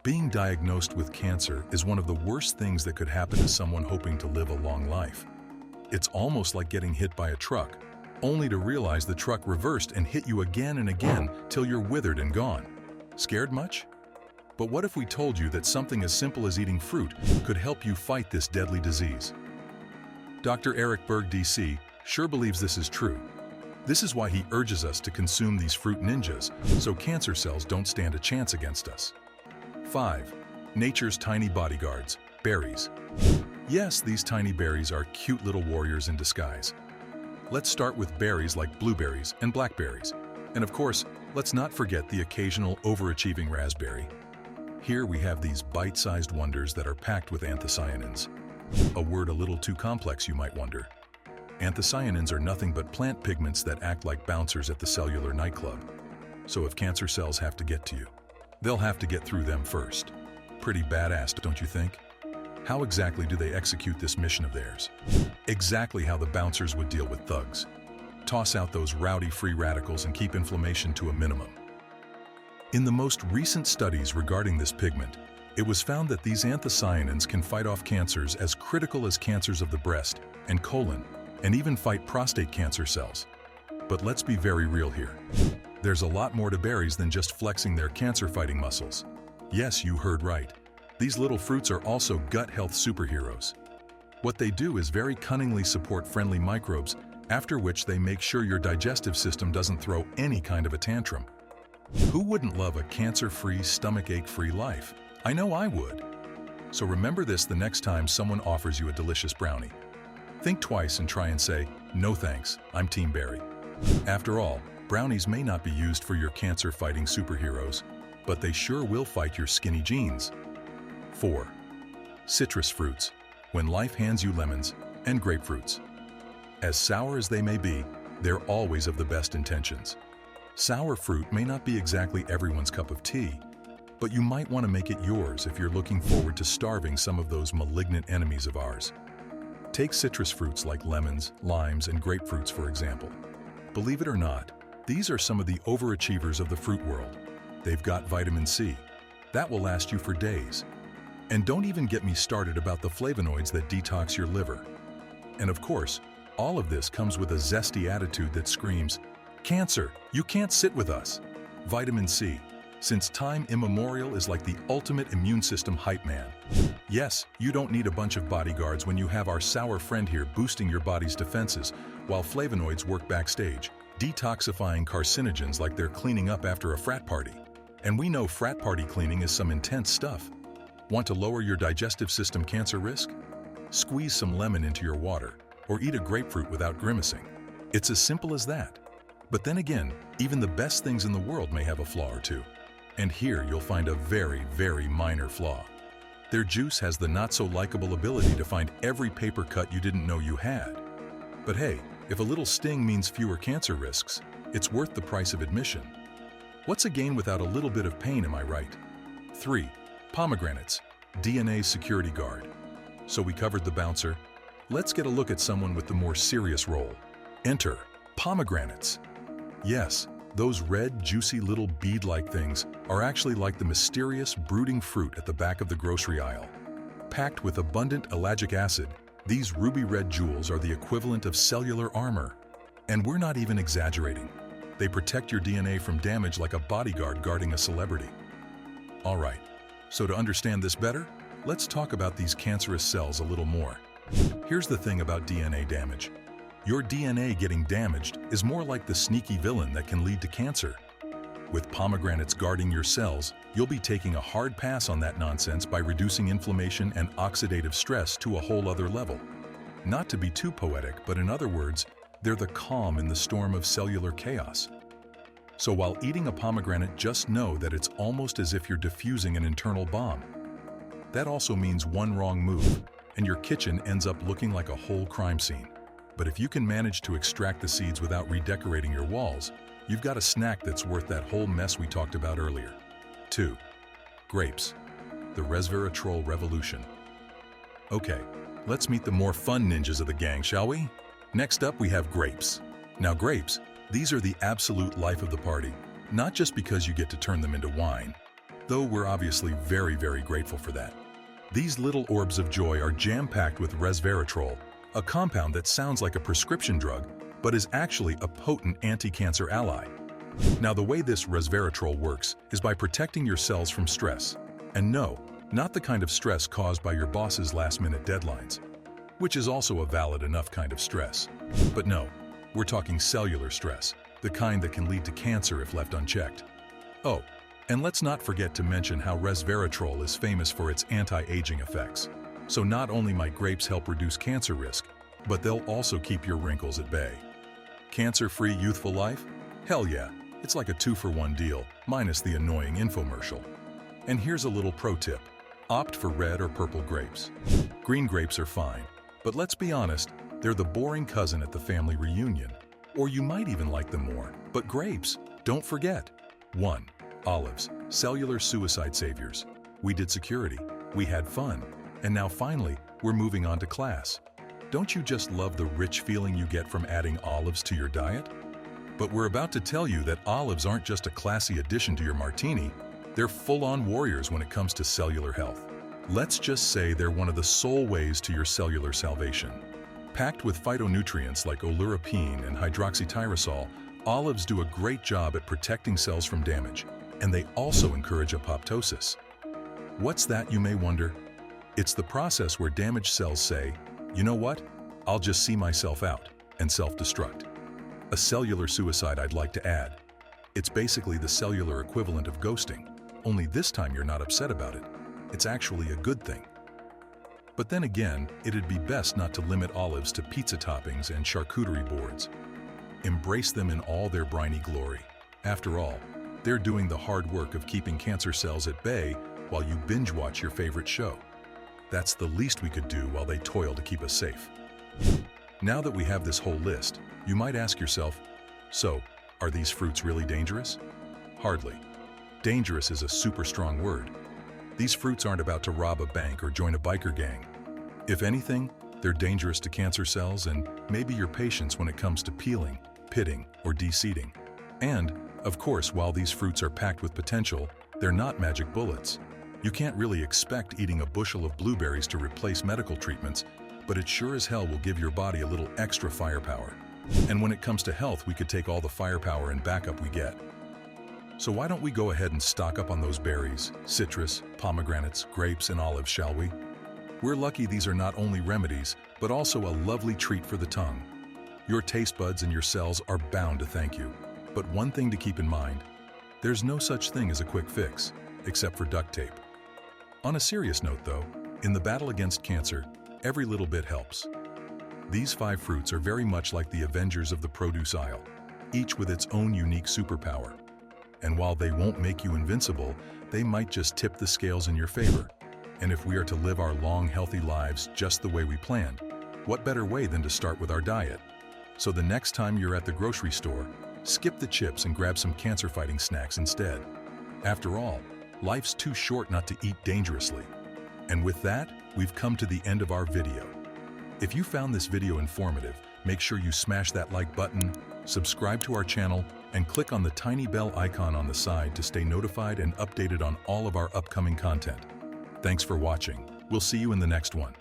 Being diagnosed with cancer is one of the worst things that could happen to someone hoping to live a long life. It's almost like getting hit by a truck, only to realize the truck reversed and hit you again and again till you're withered and gone. Scared much? But what if we told you that something as simple as eating fruit could help you fight this deadly disease? Dr. Berg, DC, sure believes this is true. This is why he urges us to consume these fruit ninjas so cancer cells don't stand a chance against us. 5. Nature's tiny bodyguards, berries. Yes, these tiny berries are cute little warriors in disguise. Let's start with berries like blueberries and blackberries. And of course, let's not forget the occasional overachieving raspberry. Here we have these bite-sized wonders that are packed with anthocyanins. A word a little too complex, you might wonder. Anthocyanins are nothing but plant pigments that act like bouncers at the cellular nightclub. So if cancer cells have to get to you, they'll have to get through them first. Pretty badass, don't you think? How exactly do they execute this mission of theirs? Exactly how the bouncers would deal with thugs. Toss out those rowdy free radicals and keep inflammation to a minimum. In the most recent studies regarding this pigment, it was found that these anthocyanins can fight off cancers as critical as cancers of the breast and colon, and even fight prostate cancer cells. But let's be very real here. There's a lot more to berries than just flexing their cancer-fighting muscles. Yes, you heard right. These little fruits are also gut health superheroes. What they do is very cunningly support friendly microbes, after which they make sure your digestive system doesn't throw any kind of a tantrum. Who wouldn't love a cancer-free, stomachache-free life? I know I would. So remember this the next time someone offers you a delicious brownie. Think twice and try and say, "No thanks, I'm Team Berry." After all, brownies may not be used for your cancer-fighting superheroes, but they sure will fight your skinny jeans. 4. Citrus fruits, when life hands you lemons, and grapefruits. As sour as they may be, they're always of the best intentions. Sour fruit may not be exactly everyone's cup of tea, but you might want to make it yours if you're looking forward to starving some of those malignant enemies of ours. Take citrus fruits like lemons, limes, and grapefruits, for example. Believe it or not, these are some of the overachievers of the fruit world. They've got vitamin C. That will last you for days. And don't even get me started about the flavonoids that detox your liver. And of course, all of this comes with a zesty attitude that screams, "Cancer, you can't sit with us." Vitamin C, since time immemorial, is like the ultimate immune system hype man. Yes, you don't need a bunch of bodyguards when you have our sour friend here boosting your body's defenses, while flavonoids work backstage, detoxifying carcinogens like they're cleaning up after a frat party. And we know frat party cleaning is some intense stuff. Want to lower your digestive system cancer risk? Squeeze some lemon into your water, or eat a grapefruit without grimacing. It's as simple as that. But then again, even the best things in the world may have a flaw or two. And here you'll find a very, very minor flaw. Their juice has the not-so-likable ability to find every paper cut you didn't know you had. But hey, if a little sting means fewer cancer risks, it's worth the price of admission. What's a gain without a little bit of pain, am I right? 3. Pomegranates, DNA's security guard. So we covered the bouncer. Let's get a look at someone with the more serious role. Enter pomegranates. Yes, those red, juicy little bead-like things are actually like the mysterious, brooding fruit at the back of the grocery aisle. Packed with abundant ellagic acid, these ruby-red jewels are the equivalent of cellular armor. And we're not even exaggerating. They protect your DNA from damage like a bodyguard guarding a celebrity. All right, so to understand this better, let's talk about these cancerous cells a little more. Here's the thing about DNA damage. Your DNA getting damaged is more like the sneaky villain that can lead to cancer. With pomegranates guarding your cells, you'll be taking a hard pass on that nonsense by reducing inflammation and oxidative stress to a whole other level. Not to be too poetic, but in other words, they're the calm in the storm of cellular chaos. So while eating a pomegranate, just know that it's almost as if you're diffusing an internal bomb. That also means one wrong move, and your kitchen ends up looking like a whole crime scene. But if you can manage to extract the seeds without redecorating your walls, you've got a snack that's worth that whole mess we talked about earlier. 2. Grapes, the resveratrol revolution. Okay, let's meet the more fun ninjas of the gang, shall we? Next up, we have grapes. Now grapes, these are the absolute life of the party, not just because you get to turn them into wine. though we're obviously very, very grateful for that. These little orbs of joy are jam-packed with resveratrol, a compound that sounds like a prescription drug, but is actually a potent anti-cancer ally. Now, the way this resveratrol works is by protecting your cells from stress. And no, not the kind of stress caused by your boss's last-minute deadlines, which is also a valid enough kind of stress. But no, we're talking cellular stress, the kind that can lead to cancer if left unchecked. Oh, and let's not forget to mention how resveratrol is famous for its anti-aging effects. So not only might grapes help reduce cancer risk, but they'll also keep your wrinkles at bay. Cancer-free youthful life? Hell yeah, it's like a 2-for-1 deal, minus the annoying infomercial. And here's a little pro tip. Opt for red or purple grapes. Green grapes are fine, but let's be honest, they're the boring cousin at the family reunion. Or you might even like them more. But grapes, don't forget. 1. Olives, cellular suicide saviors. We did security, we had fun, and now finally, we're moving on to class. Don't you just love the rich feeling you get from adding olives to your diet? But we're about to tell you that olives aren't just a classy addition to your martini, they're full-on warriors when it comes to cellular health. Let's just say they're one of the sole ways to your cellular salvation. Packed with phytonutrients like oleuropein and hydroxytyrosol, olives do a great job at protecting cells from damage, and they also encourage apoptosis. What's that, you may wonder? It's the process where damaged cells say, you know what? I'll just see myself out, and self-destruct. A cellular suicide, I'd like to add. It's basically the cellular equivalent of ghosting, only this time you're not upset about it. It's actually a good thing. But then again, it'd be best not to limit olives to pizza toppings and charcuterie boards. Embrace them in all their briny glory. After all, they're doing the hard work of keeping cancer cells at bay while you binge-watch your favorite show. That's the least we could do while they toil to keep us safe. Now that we have this whole list, you might ask yourself, so, are these fruits really dangerous? Hardly. Dangerous is a super strong word. These fruits aren't about to rob a bank or join a biker gang. If anything, they're dangerous to cancer cells and maybe your patience when it comes to peeling, pitting, or de-seeding. And, of course, while these fruits are packed with potential, they're not magic bullets. You can't really expect eating a bushel of blueberries to replace medical treatments, but it sure as hell will give your body a little extra firepower. And when it comes to health, we could take all the firepower and backup we get. So why don't we go ahead and stock up on those berries, citrus, pomegranates, grapes, and olives, shall we? We're lucky these are not only remedies, but also a lovely treat for the tongue. Your taste buds and your cells are bound to thank you. But one thing to keep in mind, there's no such thing as a quick fix, except for duct tape. On a serious note though, in the battle against cancer, every little bit helps. These 5 fruits are very much like the Avengers of the produce aisle, each with its own unique superpower. And while they won't make you invincible, they might just tip the scales in your favor. And if we are to live our long, healthy lives just the way we planned, what better way than to start with our diet? So the next time you're at the grocery store, skip the chips and grab some cancer-fighting snacks instead. After all, life's too short not to eat dangerously. And with that, we've come to the end of our video. If you found this video informative, make sure you smash that like button, subscribe to our channel, and click on the tiny bell icon on the side to stay notified and updated on all of our upcoming content. Thanks for watching. We'll see you in the next one.